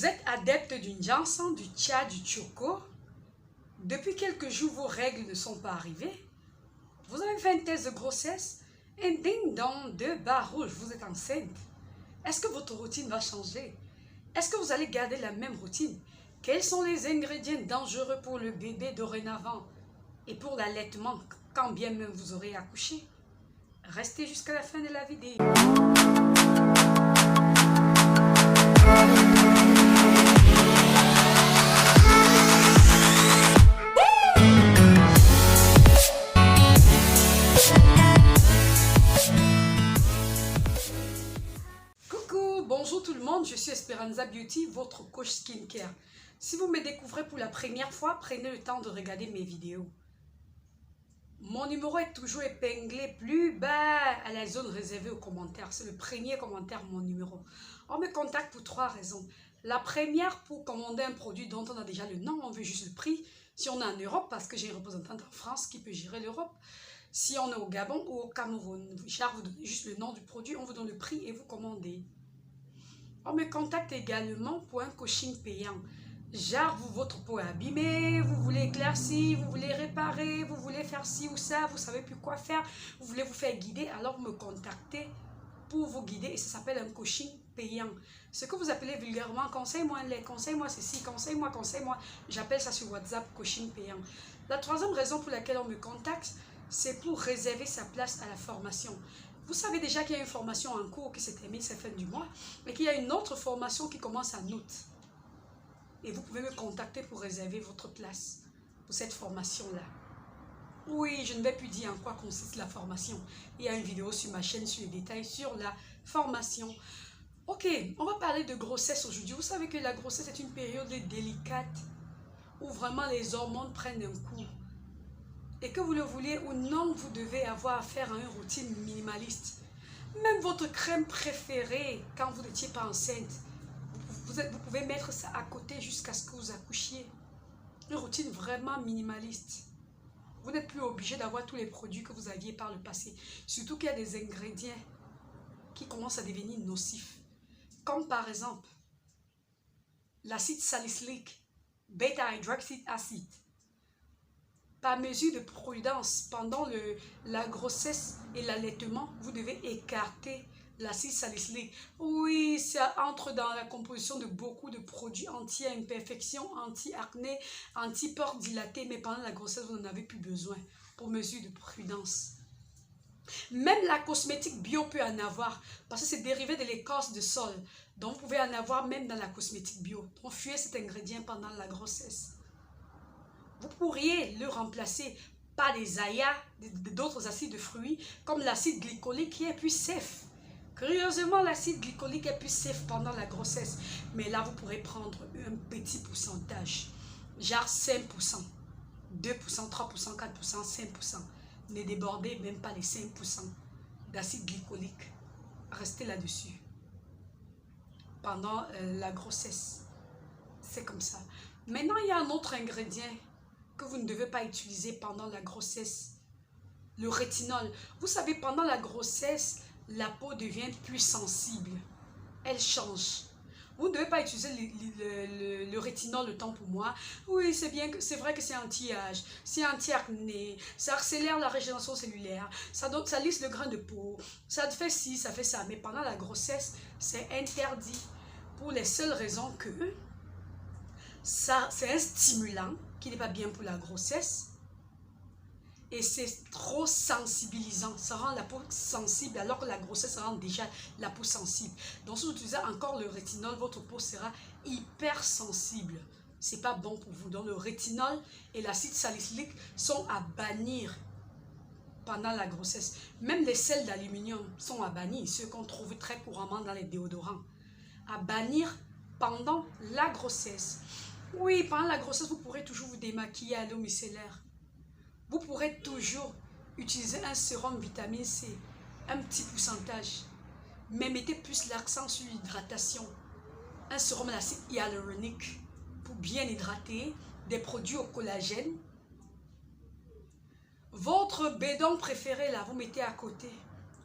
Vous êtes adepte d'une Janssen, du Tcha, du Choco. Depuis quelques jours, vos règles ne sont pas arrivées. Vous avez fait un test de grossesse. Un ding-dong, 2 barres rouges, vous êtes enceinte. Est-ce que votre routine va changer? Est-ce que vous allez garder la même routine? Quels sont les ingrédients dangereux pour le bébé dorénavant et pour l'allaitement quand bien même vous aurez accouché? Restez jusqu'à la fin de la vidéo. Bonjour tout le monde, je suis Esperanza Beauty, votre coach skincare. Si vous me découvrez pour la première fois, prenez le temps de regarder mes vidéos. Mon numéro est toujours épinglé plus bas à la zone réservée aux commentaires. C'est le premier commentaire, mon numéro. On me contacte pour 3 raisons. La première, pour commander un produit dont on a déjà le nom, on veut juste le prix. Si on est en Europe, parce que j'ai une représentante en France qui peut gérer l'Europe. Si on est au Gabon ou au Cameroun, genre vous donnez juste le nom du produit, on vous donne le prix et vous commandez. On me contacte également pour un coaching payant. Genre, votre peau est abîmée, vous voulez éclaircir, vous voulez réparer, vous voulez faire ci ou ça, vous ne savez plus quoi faire, vous voulez vous faire guider, alors vous me contactez pour vous guider et ça s'appelle un coaching payant. Ce que vous appelez vulgairement, conseille-moi les, conseille-moi ceci, conseille-moi, conseille-moi. J'appelle ça sur WhatsApp coaching payant. La troisième raison pour laquelle on me contacte, c'est pour réserver sa place à la formation. Vous savez déjà qu'il y a une formation en cours qui s'est terminée cette fin du mois et qu'il y a une autre formation qui commence en août. Et vous pouvez me contacter pour réserver votre place pour cette formation-là. Oui, je ne vais plus dire en quoi consiste la formation. Il y a une vidéo sur ma chaîne sur les détails sur la formation. Ok, on va parler de grossesse aujourd'hui. Vous savez que la grossesse est une période délicate où vraiment les hormones prennent un coup. Et que vous le vouliez ou non, vous devez avoir affaire à une routine minimaliste. Même votre crème préférée, quand vous n'étiez pas enceinte, vous pouvez mettre ça à côté jusqu'à ce que vous accouchiez. Une routine vraiment minimaliste. Vous n'êtes plus obligé d'avoir tous les produits que vous aviez par le passé. Surtout qu'il y a des ingrédients qui commencent à devenir nocifs. Comme par exemple, l'acide salicylique, bêta-hydroxyacide. Par mesure de prudence, pendant la grossesse et l'allaitement, vous devez écarter l'acide salicylique. Oui, ça entre dans la composition de beaucoup de produits anti-imperfection, anti-acné, anti-pores dilatés, mais pendant la grossesse, vous n'en avez plus besoin pour mesure de prudence. Même la cosmétique bio peut en avoir, parce que c'est dérivé de l'écorce de sol. Donc, vous pouvez en avoir même dans la cosmétique bio. Donc, fuyez cet ingrédient pendant la grossesse. Vous pourriez le remplacer par des ayas, d'autres acides de fruits, comme l'acide glycolique qui est plus safe. Curieusement, l'acide glycolique est plus safe pendant la grossesse. Mais là, vous pourrez prendre un petit pourcentage, genre 5%, 2%, 3%, 4%, 5%. Ne débordez même pas les 5% d'acide glycolique. Restez là-dessus pendant la grossesse. C'est comme ça. Maintenant, il y a un autre ingrédient que vous ne devez pas utiliser pendant la grossesse. Le rétinol. Vous savez, pendant la grossesse, la peau devient plus sensible. Elle change. Vous ne devez pas utiliser le rétinol le temps pour moi. Oui, c'est vrai que c'est anti-âge, c'est anti-acné, ça accélère la régénération cellulaire, ça lisse le grain de peau, ça fait ci, ça fait ça. Mais pendant la grossesse, c'est interdit pour les seules raisons que c'est un stimulant qui n'est pas bien pour la grossesse et c'est trop sensibilisant, ça rend la peau sensible alors que la grossesse rend déjà la peau sensible. Donc si vous utilisez encore le rétinol, votre peau sera hyper sensible. C'est pas bon pour vous. Donc le rétinol et l'acide salicylique sont à bannir pendant la grossesse. Même les sels d'aluminium sont à bannir, ceux qu'on trouve très couramment dans les déodorants. À bannir pendant la grossesse. Oui, pendant la grossesse, vous pourrez toujours vous démaquiller à l'eau micellaire. Vous pourrez toujours utiliser un sérum vitamine C, un petit pourcentage. Mais mettez plus l'accent sur l'hydratation. Un sérum à l'acide hyaluronique pour bien hydrater, des produits au collagène. Votre bédon préféré, là, vous mettez à côté.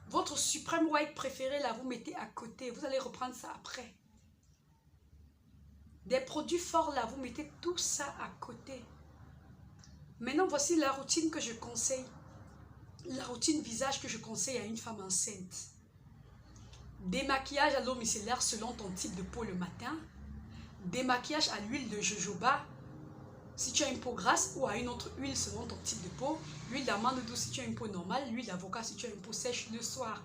Votre suprême white préféré, là, vous mettez à côté. Vous allez reprendre ça après. Des produits forts là, vous mettez tout ça à côté. Maintenant, voici la routine que je conseille. La routine visage que je conseille à une femme enceinte. Démaquillage à l'eau micellaire selon ton type de peau le matin. Démaquillage à l'huile de jojoba si tu as une peau grasse ou à une autre huile selon ton type de peau. L'huile d'amande douce si tu as une peau normale. L'huile d'avocat si tu as une peau sèche le soir.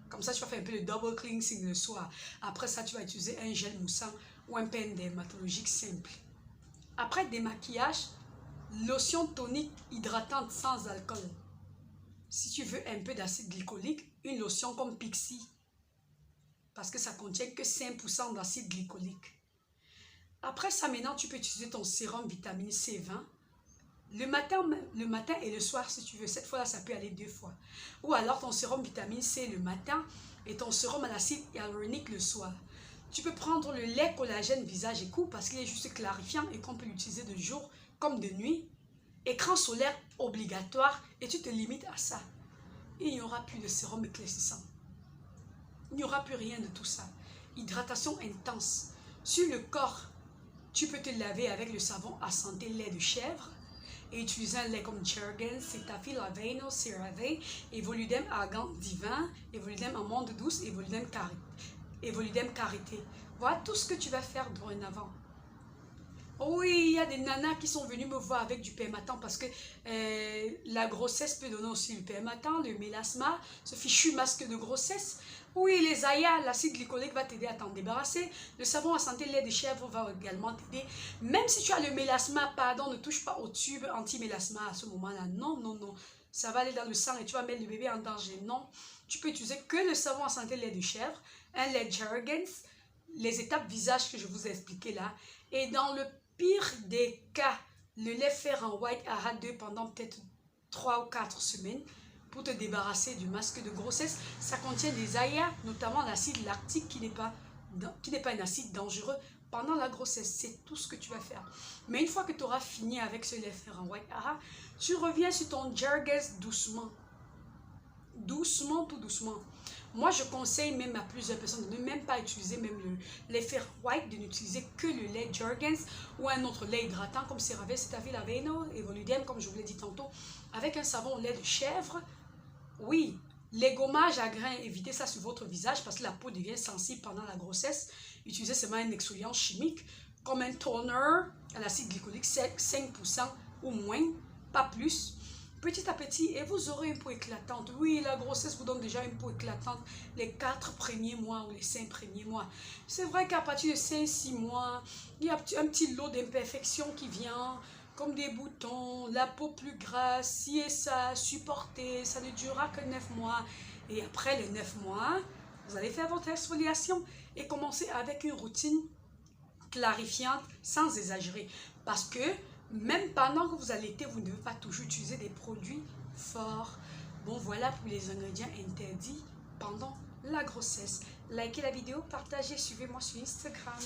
Comme ça, tu vas faire un peu de double cleansing le soir. Après ça, tu vas utiliser un gel moussant ou un peigne dermatologique simple. Après démaquillage, lotion tonique hydratante sans alcool. Si tu veux un peu d'acide glycolique, une lotion comme Pixie. Parce que ça contient que 5% d'acide glycolique. Après ça, maintenant, tu peux utiliser ton sérum vitamine C20. Le matin et le soir, si tu veux. Cette fois-là, ça peut aller 2 fois. Ou alors ton sérum vitamine C le matin et ton sérum à l'acide hyaluronique le soir. Tu peux prendre le lait collagène visage et cou parce qu'il est juste clarifiant et qu'on peut l'utiliser de jour comme de nuit. Écran solaire obligatoire et tu te limites à ça. Et il n'y aura plus de sérum éclaircissant. Il n'y aura plus rien de tout ça. Hydratation intense. Sur le corps, tu peux te laver avec le savon à sentir lait de chèvre et utiliser un lait comme Jergens, Cetaphil, Aveeno, CeraVe, Evoludem Argan Divin, Evoludem Amande Douce, Evoludem Karité. Voilà tout ce que tu vas faire dorénavant. Oui, il y a des nanas qui sont venues me voir avec du permatan parce que la grossesse peut donner aussi le permatan, le mélasma, ce fichu masque de grossesse. Oui, les ayas, l'acide glycolique va t'aider à t'en débarrasser. Le savon à sentir lait de chèvre va également t'aider. Même si tu as le mélasma, pardon, ne touche pas au tube anti-mélasma à ce moment-là. Non, non, non. Ça va aller dans le sang et tu vas mettre le bébé en danger. Non, tu peux utiliser que le savon à sentir lait de chèvre, un lait Jergens, les étapes visage que je vous ai expliquées là. Et dans le pire des cas, le lait fer en white AHA 2 pendant peut-être 3 ou 4 semaines pour te débarrasser du masque de grossesse. Ça contient des ayas, notamment l'acide lactique qui n'est pas un acide dangereux pendant la grossesse. C'est tout ce que tu vas faire. Mais une fois que tu auras fini avec ce lait fer en white AHA, tu reviens sur ton Jergens doucement. Doucement, tout doucement. Moi, je conseille même à plusieurs personnes de ne même pas utiliser même le lait fer white, de n'utiliser que le lait Jergens ou un autre lait hydratant comme CeraVe, Cetaphil, Aveeno, Evoludem, comme je vous l'ai dit tantôt, avec un savon au lait de chèvre. Oui, les gommages à grains, évitez ça sur votre visage parce que la peau devient sensible pendant la grossesse. Utilisez seulement un exfoliant chimique comme un toner à l'acide glycolique 5% ou moins, pas plus. Petit à petit, et vous aurez une peau éclatante. Oui, la grossesse vous donne déjà une peau éclatante les 4 premiers mois ou les 5 premiers mois. C'est vrai qu'à partir de 5-6 mois, il y a un petit lot d'imperfections qui vient, comme des boutons, la peau plus grasse, ci et ça, supporter, ça ne durera que 9 mois. Et après les 9 mois, vous allez faire votre exfoliation et commencer avec une routine clarifiante sans exagérer. Parce que même pendant que vous allaitez, vous ne devez pas toujours utiliser des produits forts. Bon, voilà pour les ingrédients interdits pendant la grossesse. Likez la vidéo, partagez, suivez-moi sur Instagram.